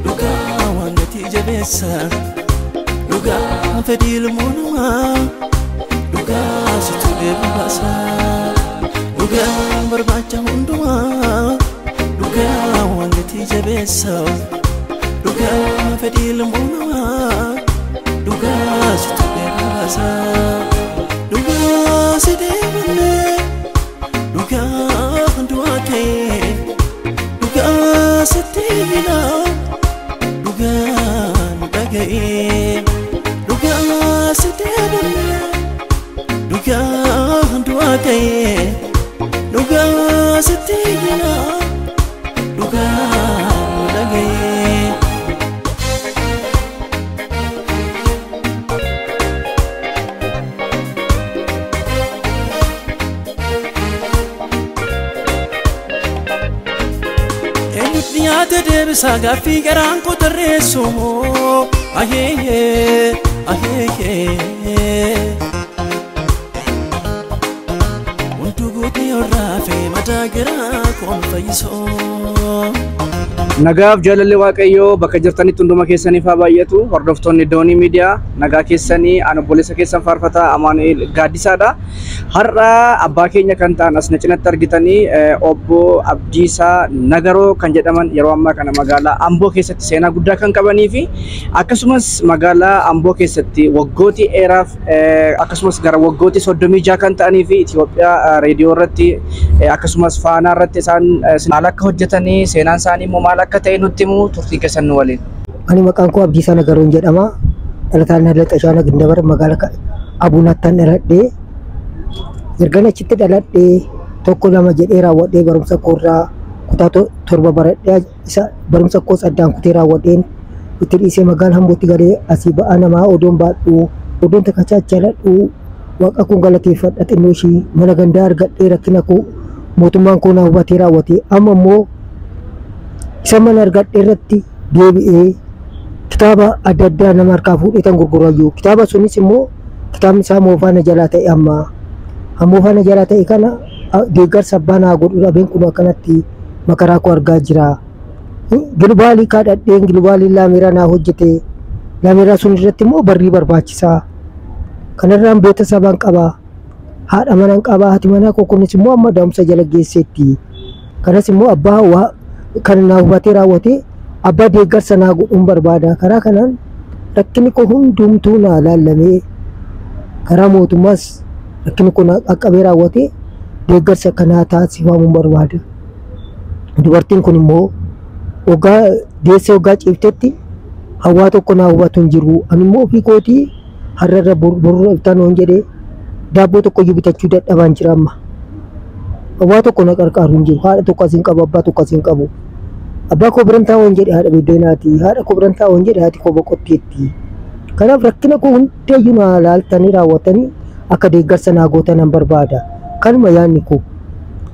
Duga wangati jabesa Duga fedil munuma Duga situ bebasa Duga berbaca unduma Duga wangati jabesa Duga fedil munuma Duga situ bebasa Duga sedebne Duga duake Duga setina Duga dagae Duga sedebne Duga duake Duga setina Duga dagae Niate debisa gaffi garan ko tarreessu ahee Wantu guutii horraafee mataa garaa koon fayyisoo Nagaaf jaalalli waaqayyoo bakka jirtanitti hunduma keessaniif haa baay'atu. Hordoftoonni Doonii Miidiyaa nagaa keessanii ana obboleessa keessan faarfataa Amaanu'eel Gaaddisaadha. Har'a abbaa keenya kan ta'an as na cinatti argitanii obbo Abdiisaa Nagaroo kan jedhaman yeroo ammaa kana magaalaa Amboo keessatti seenaa guddaa kan qabanii fi akkasumas magaalaa Amboo keessatti waggooti dheeraaf akkasumas gara waggooti 36 kan ta'anii fi Itoophiyaa reediyoo irratti akkasumas faanaa irratti isaan maal akka hojjetanii seenaan isaanii immoo maal akka ta'e nutti himu turtii keessan nu waliin. Ani maqaan koo Abdiisaa Nagaroo jedhama. Dhalataan Haadha Gindabar magaalaa Abuunattaan dhaladhee erga achitti dhaladhee tokko lama jedhee raawwadhee barumsa koorraa kutaa 7 baradhee isa barumsa koos addaan kutee raawwadheen itti dhiisee magaalaa Ambootti galee asii ba'aa namaa odoon baadhu odoon takka jaaladhu waaqa kun galateeffadha xinnoo ishii mana gandaa argadhee rakkina koo mootummaan koo na hubatee raawwate amma immoo isa mana argadhee irratti deebi'ee kitaaba adda addaa nama harkaa fuudhee tan gurgurayyuu kitaaba sunis immoo kitaabni isaa moofaana jalaa ta'e amma Hamuufana jala ta'e kana deeggarsa abbaa naa godhu dhabeen kun akkanatti makaraa koo argaa jira. Gilbaalii kaadhadheen gilbaalii laameeraa naa hojjete laameeraa sun irratti immoo barrii barbaachisaa. Kanarraan beeksisabaan qabaa haadha manaan qabaa haati manaa koo kunis immoo amma daa'umsa jala geesseetti. Kanas immoo abbaa kan naa hubatee raawwate abbaa deeggarsa naa godhuun barbaada. Karaa kanaan rakkinni koo hundumtuu naa laallamee karaa mootummaas Rakkinni kun qaqqabee raawwate deeggarsa kanaa taasifamuun barbaada. Dubartiin kun immoo deessee waggaa ciiftetti hawaa tokko naa hubatu hin jiru. Ani immoo ofii kootii har'arra burra iftaan hoon jedhee daabboo tokko iyyuu bitachuu dadhabaan jira amma. Hawaa tokko na qarqaaru hin jiru. Haadha tokko asiin qabu abbaa tokko asiin qabu. Abbaa koo biran taa'u hin jedhe haadha biddeenaati. Haadha koo biran taa'u hin jedhe haati koo boqotteetti. Kanaaf rakkina koo hundayyuu naa laaltanii raawwatanii akka deeggarsa naa gootan barbaada. Kanuma yaanni koo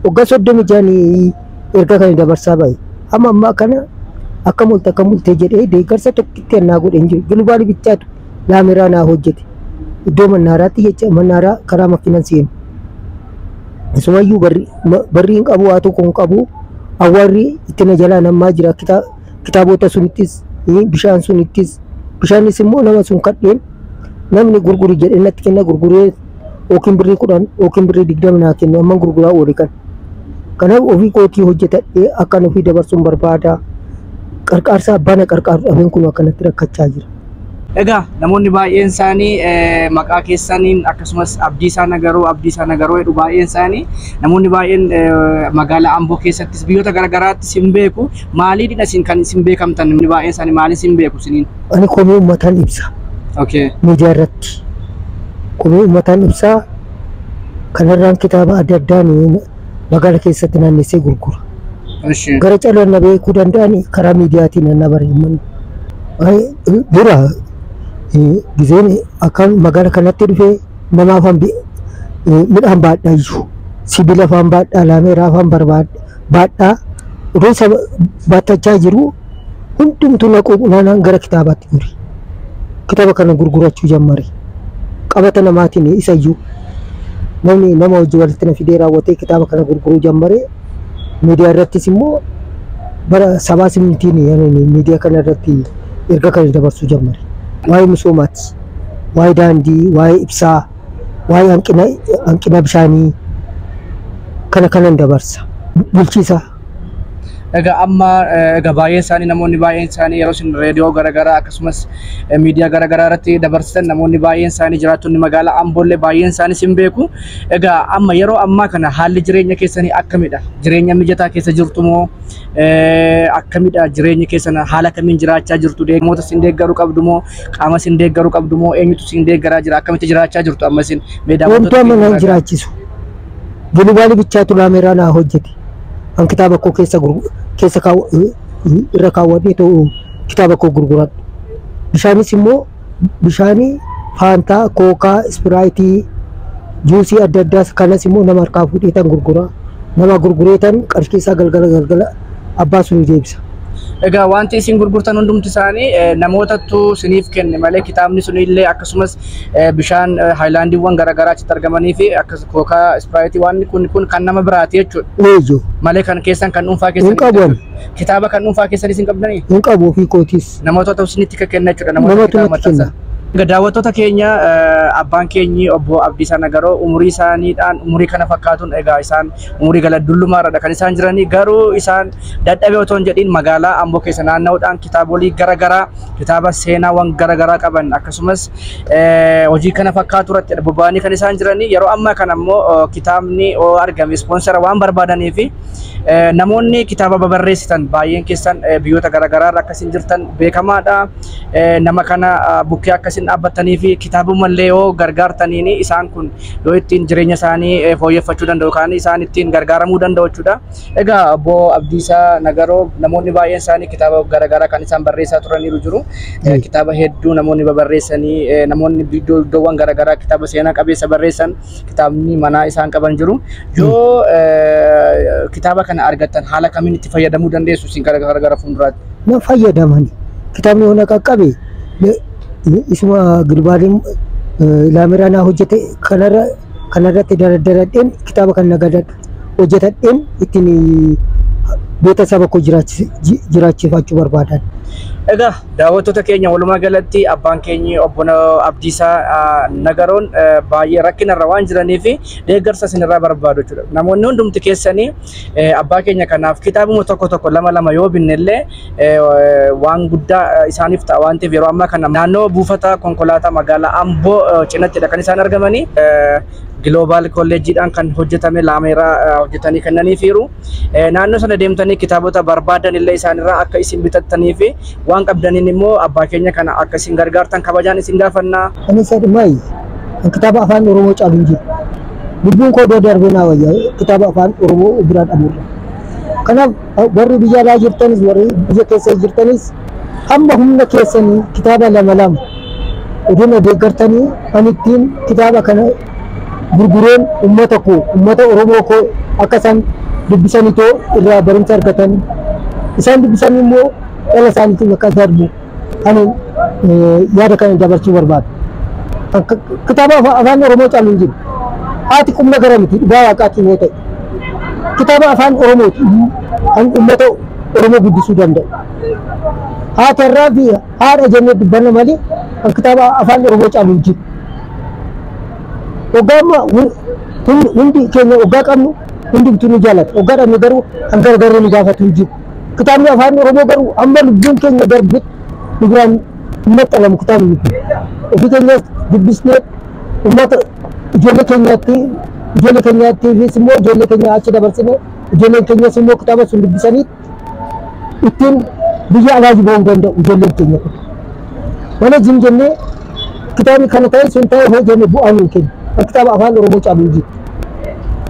waggaa 36 erga kan dabarsaa bahe amma kana akka multee jedhee deeggarsa tokkitti naa godhen jiru. Gilbaalii bichaatu laameeraa naa hojjete iddoo mannaaraatti jecha mannaaraa karaa makiinan seenu. Isumayyuu barrii hin qabu waa tokko hin qabu awwaarri itti na jalaa namaa jira kitaabota sunittis bishaan sunittis bishaanis immoo nama sun kadheen namni gurguri jedhee natti kenna gurguree Okin birrii 10 okin birrii 20 naa kennu amma gurguraa oole kan. Kanaaf ofii kootii hojjetadhee akkan ofii dabarsuun barbaada. Qarqaarsa abbaa na qarqaaru dhabeen kun akkanatti rakkachaa jira. Egaa namoonni baay'een isaanii maqaa keessaniin akkasumas Abdiisaa Nagaroo jedhu baay'een isaanii namoonni baay'een magaalaa Amboo keessattis biyyoota garaagaraattis hin beeku. Maaliidha isin kan isin beekamtan namoonni baay'een isaanii maaliin isin beeku isiniin? Ani komii uummataan ibsa. Okay. Miidiyaa irratti. Komii uummataan ibsaa kanarraan kitaaba adda addaan magaalaa keessatti naannessee gurgura. Gara caloon na beekuu danda'an karaa miidiyaatiin na bareeman. Dura gizeen akkan magaalaa kanatti dhufee namaaf midhaan baadhaa iyyuu sibiila afaan baadhaa laameeraa afaan baadhaa odoo isa baatachaa jiru hundumtuu naquu gara kitaabaatti guri. Kitaaba kana gurgurachuu jammare. Qabata namaatiin isa iyyuu namni nama hojii walitti na fidee raawwatee kitaaba kana gurguruu jammare. Miidiyaa irrattis immoo bara sabaa simintiin miidiyaa kana irratti erga kan dabarsuu jammare. Waa'ee misoomaati, waa'ee daandii, waa'ee ibsaa, waa'ee hanqina bishaanii kana kanan dabarsa. Bulchiisa. Egaa amma egaa baay'een isaanii namoonni baay'een isaanii yeroo isin reediyoo garaagaraa akkasumas miidiyaa garaagaraa irratti dabarsitan namoonni baay'een isaanii jiraattonni magaalaa Amboollee baay'een isaanii sin beeku. Egaa amma yeroo ammaa kana haalli jireenya keessanii akkamidha? Jireenya mijataa keessa jirtu moo akkamidha jireenya keessan haala kamiin jiraachaa jirtu? Namoota sin deeggaruu qabdu moo qaama sin deeggaruu qabdu moo eenyutu sin deeggaraa jira? Akkamitti jiraachaa jirtu amma isin meedaa wantoota mana jiraachisu. Gulubaali bichaatu laameeraa naa hojjete. An kitaaba koo keessa irra kaawwadhee ta'u kitaaba koo gurguradhu. Bishaanis immoo bishaanii faantaa, kookaa, ispiraayitii, juusii adda addaas kanas immoo nama harkaa fuudheetan gurgura. Nama gurgureetan qarshii isaa galgala abbaa sun deebisa. Egaa wanti isin gurgurtan hundumti isaanii namootatu siniif kenne malee kitaabni sun illee akkasumas bishaan haayilaandiiwwan garaagaraa achitti argamanii fi akkasumas kookaa, ispiraayitii waan kun kan nama biraati jechuudha. Eeyyoo. Malee kan keessan kan dhuunfaa keessan. Hin qabu. Kitaaba kan dhuunfaa keessan isin qabdanii? Hin qabu ofii kootiis. Namoota isinitti kenna jechuudha. Namoota kitaaba maxxansan. Daawwattoota keenya abbaan keenyi obbo Abdiisaa Nagaroo umurii isaaniidhaan umurii kana fakkaatuun egaa isaan umurii galaddullumaarradha kan isaan jiranii garuu isaan dadhabee otoo hin jedhiin magaalaa Amboo keessa naanna'uudhaan kitaabolee garaagaraa kitaaba seenaawwan garaagaraa qaban akkasumas hojii kana fakkaatu irratti bobba'anii kan isaan jiranii yeroo ammaa kana immoo kitaabni argame ispoonsara waan barbaadanii fi namoonni kitaaba babarreessitan baay'een keessan biyyoota garaagaraa irra akkasiin jirtan beekamaadha. Nama kana bukkee akkasiin dhaabbatanii fi kitaabumallee yoo gargaartaniin isaan kun yoo ittiin jireenya isaanii fooyyeffachuu danda'u kan isaan ittiin gargaaramuu danda'u jechuudha. Egaa obbo Abdiisaa Nagaroo namoonni baay'een isaanii kitaaba garaagaraa kan isaan barreessaa turaniiru jiru. Kitaaba hedduu namoonni babarreessanii namoonni iddoowwan garaagaraa kitaaba seenaa qabeessa barreessan kitaabni manaa isaan qaban jiru. Yoo kitaaba kana argattan haala kamiin itti fayyadamuu dandeessu isin gara fuulduraatti? Na fayyadamani. Kitaabni hona qaqqabe isuma gulbaaliin laameeraa naa hojjete kanarratti daraddadheen kitaaba kan nagadadhu hojjetadheen ittiin beeksisa koo jiraachifachuu barbaadan. Egaa daawwattoota keenya walumaa galatti abbaan keenyi obbo Abdiisaa Nagaroon baay'ee rakkinarra waan jiranii fi deeggarsa isinirraa barbaadu jechuudha. Namoonni hundumti keessanii abbaa keenya kanaaf kitaabuma tokko lama yoo binnellee waan guddaa isaaniif ta'a waan ta'eef yeroo ammaa kana naannoo buufata konkolaataa magaalaa Amboo cinattidha kan isaan argamanii. Global College'dhaan kan hojjetame laameeraa hojjetanii kennaniifiiru. Naannoo sana deemtanii kitaabota barbaadan illee isaanirraa akka isin bitattanii fi waan qabdaniin immoo abbaa keenya kana akka isin gargaartan kabajaan isin gaafannaa. Ani sadumaayi kitaaba afaan Oromoo caalu hin jiru. Lubbuun koo darbee naa wayyaa kitaaba afaan Oromoo biraa dhabuudha. Kanaaf warri biyya alaa jirtanis warri biyya keessa jirtanis hamma humna keessanii kitaaba lama oduu deeggartanii ani ittiin kitaaba kana gurgureen ummata Oromoo koo akka isaan dubbisaniitoo irraa barumsa argatan isaan dubbisanii immoo dhala isaaniitiin akka darbu ani yaada kana dabarsuu barbaadu. Kitaaba afaan Oromoo caalu hin jiru. Haati qubna gara miti dhugaa waaqaatiin yoo ta'e kitaaba afaan Oromooti ummata Oromoo guddisuu danda'u. Haatarraa fi haadha jennee dubbanna malee kitaaba afaan Oromoo caalu hin jiru. Ogama hundi keenya ogaa qabnu hundumtuu nu jaalata. Ogaa dhabne garuu hanga garee nu gaafatu jiru. Kitaabni afaan Oromoo garuu amma lubbuun keenya darbe nu biraan hin maxxanamu kitaabni kun. Ofii keenyas dubbisnee uummata ijoollee keenyaattiifis immoo ijoollee keenya achi dabarsine ijoolleen keenyas immoo kitaaba sun dubbisanii ittiin biyya alaa bahuu danda'u ijoolleen keenya kun. Mana jennee kitaabni kana ta'e sun ta'e hoo jenne bu'aan hin kennu. Kitaaba afaan Oromoo caalu hin jiru.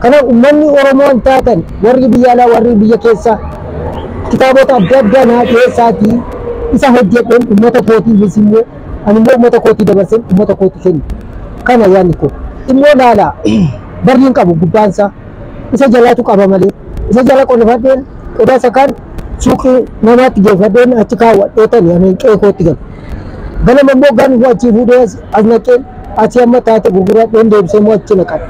Kanaaf uummanni Oromoo hin taatan warri biyya alaa warri biyya keessa kitaabota adda addaa naa keessaatii isa hojjedheen uummata kootiifis immoo ani immoo uummata kootii dabarseen uummata kootii kennu. Kana yaadni koo immoo laalaa barriin qabu gubbaansaa isa jalaatu qaba malee isa jala qonnafadheen qodaa sakaan suuqii namaatti geeffadheen achi kaawwadheetani ani qe'ee kootti galu. Ganama immoo gan achii fuudhee as naqeen achi amma taate gurguradheen deebisee immoo achi naqadhe.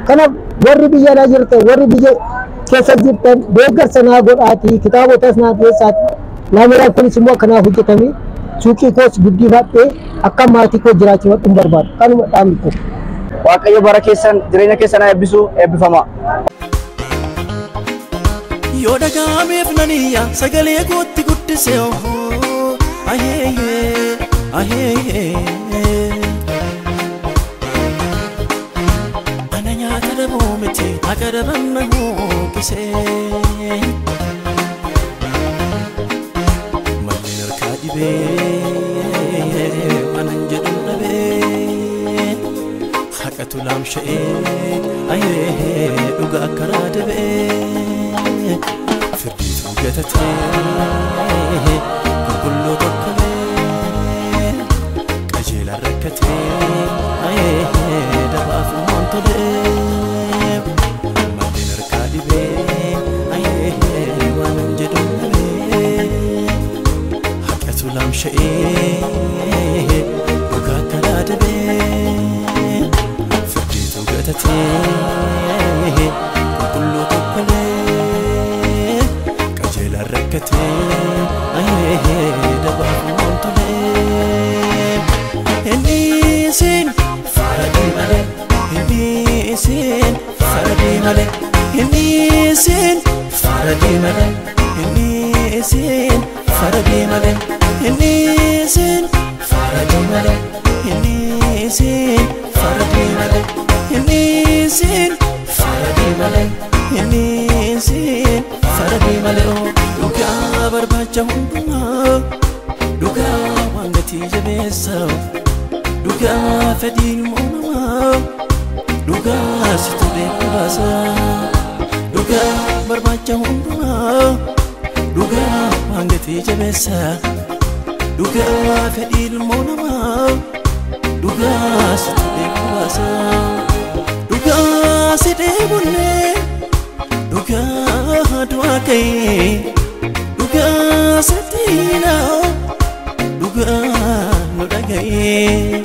Kanaaf warri biyya alaa jirtan warri biyya keessa jirtan deeggarsa naa godhaatii kitaabotas naa dhiyeessaati. Laameeraan kunis immoo kanaaf hojjetame suuqii koos guddifadhee akka maatii koo jiraachifadhu hin barbaadu. Kanuma dhaamni koo. Waaqayyo bara keessan jireenya keessan haa eebbisu eebbifama. Yoo dhaga'ameef naniyya sagalee kootti guddise aheeyee aheeyee ana nyaata dhaboo miti akka dhabanna hookisee malleen harkaa dhibee wanan jedhu dhabee haqatu laamsha'ee ayee dhugaa karaa dabee firdiituu gatatee qulqulluu tokkolee qajeelaan rakkatee ayee dabaaf uumaan tolee malleen harkaa dhibee ayee waanan jedhu dhabee haqatu laamsha'ee dhugaa karaa dabee firdiituu gatatee qulqulluu tokkolee rakate ayee dabaaf uumaan tolee enisin faradii malee enisin faradii malee enisin faradii malee enisin faradii malee enisin faradii malee enisin faradii malee enisin faradii malee enisin faradii malee Duga barbacha hundumaa Duga waan gatii jabeessa Duga fedhiin uumamaa Duga situ beekbaasa Duga barbacha hundumaa Duga waan gatii jabeessa Duga fedhiin uumamaa Duga situ beekbaasa Duga si deebunnee Duga du'a ka'ee Duga satina, duga no dagaye.